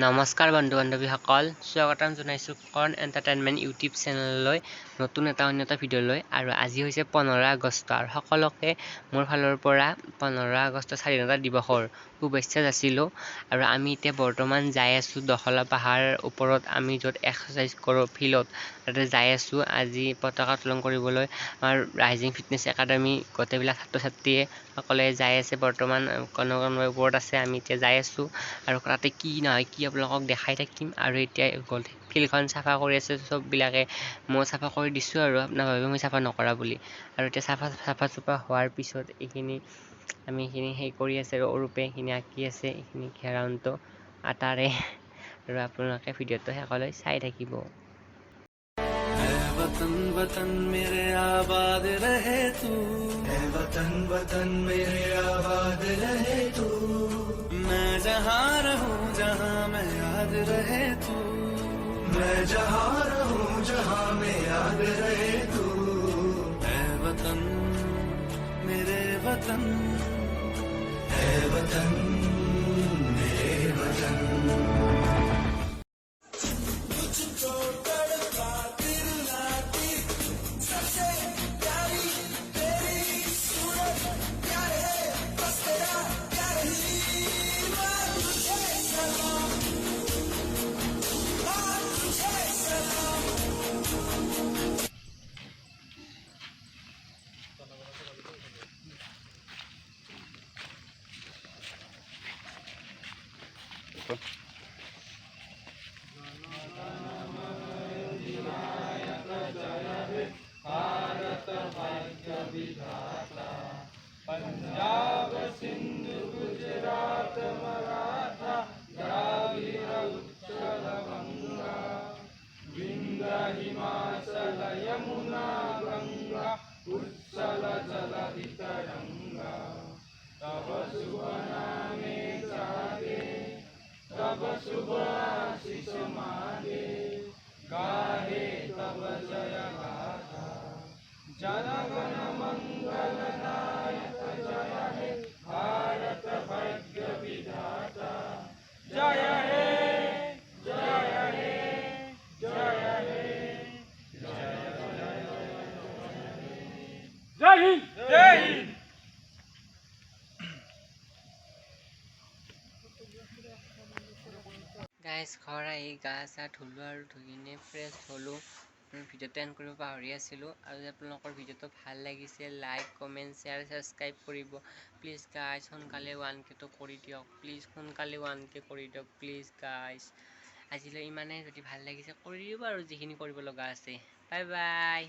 নমস্কাৰ বন্ধু বান্ধৱীসকল, স্বাগতম জনাইছোঁ কৰ্ণ এণ্টাৰটেইনমেণ্ট ইউটিউব চেনেললৈ নতুন এটা অন্য এটা ভিডিঅ'লৈ। আৰু আজি হৈছে 15 আগষ্ট আৰু সকলোকে মোৰ ফালৰ পৰা 15 আগষ্ট স্বাধীনতা দিৱসৰ শুভেচ্ছা যাচিলোঁ। আৰু আমি এতিয়া বৰ্তমান যাই আছোঁ দখলা পাহাৰৰ ওপৰত, আমি য'ত এক্সাৰচাইজ কৰোঁ ফিল্ডত, তাতে যাই আছোঁ আজি পতাকা উত্তোলন কৰিবলৈ। আমাৰ ৰাইজিং ফিটনেছ একাডেমি গোটেইবিলাক ছাত্ৰ ছাত্ৰীয়ে সকলে যাই আছে, বৰ্তমান কোনোবাই ওপৰত আছে, আমি এতিয়া যাই আছোঁ আৰু তাতে কি নহয় কি আপোনালোকক দেখাই থাকিম। আৰু এতিয়া ফিল্ডখন চাফা কৰি আছে চববিলাকে, মই চাফা কৰি দিছোঁ আৰু আপোনাৰ ভাবে মই চাফা নকৰা বুলি। আৰু এতিয়া চাফা হোৱাৰ পিছত আমি এইখিনি সেই কৰি আছে আৰু অৰূপে এইখিনি আঁকি আছে, এইখিনি ঘেৰাউনটো আটাৰে। আৰু আপোনালোকে ভিডিঅ'টো শেষলৈ চাই থাকিব। वतन वतन मेरे आबाद रहे तू, वतन वतन मेरे आबाद रहे तू, मैं जहाँ रहूँ जहाँ मैं याद रहे तू, मैं जहाँ रहूँ जहाँ मैं याद रहे तू, है वतन मेरे वतन, है वतन मेरे वतन। पंजाब सिंध गुजरात मराठा द्राविड़ उत्कल गंगा, विंध्य हिमाचल यमुना गंगा, उत्कल जलधि तरंगा, तब शुभ नामे जागे, तब शुभ आशीष मागे, गाहे तब जय गाथा, जनगण मंगल नायक जय हे, भारत भाग्य विधाता जय हे, जय हे, जय हे, जय हिंद, जय हिंद। গাইজ ঘৰ আহি গা চা ধুলোঁ আৰু ধুই কিনে ফ্ৰেছ হ'লোঁ। ভিডিঅ'টো এণ্ড কৰিব পাহৰি আছিলোঁ। আৰু যদি আপোনালোকৰ ভিডিঅ'টো ভাল লাগিছে লাইক কমেণ্ট শ্বেয়াৰ ছাবস্ক্ৰাইব কৰিব প্লিজ গাইজ। সোনকালে 1K টো কৰি দিয়ক প্লিজ, সোনকালে 1K কৰি দিয়ক প্লিজ গাইজ। আজিলৈ ইমানেই, যদি ভাল লাগিছে কৰি দিব আৰু যিখিনি কৰিব লগা আছে। Bye bye.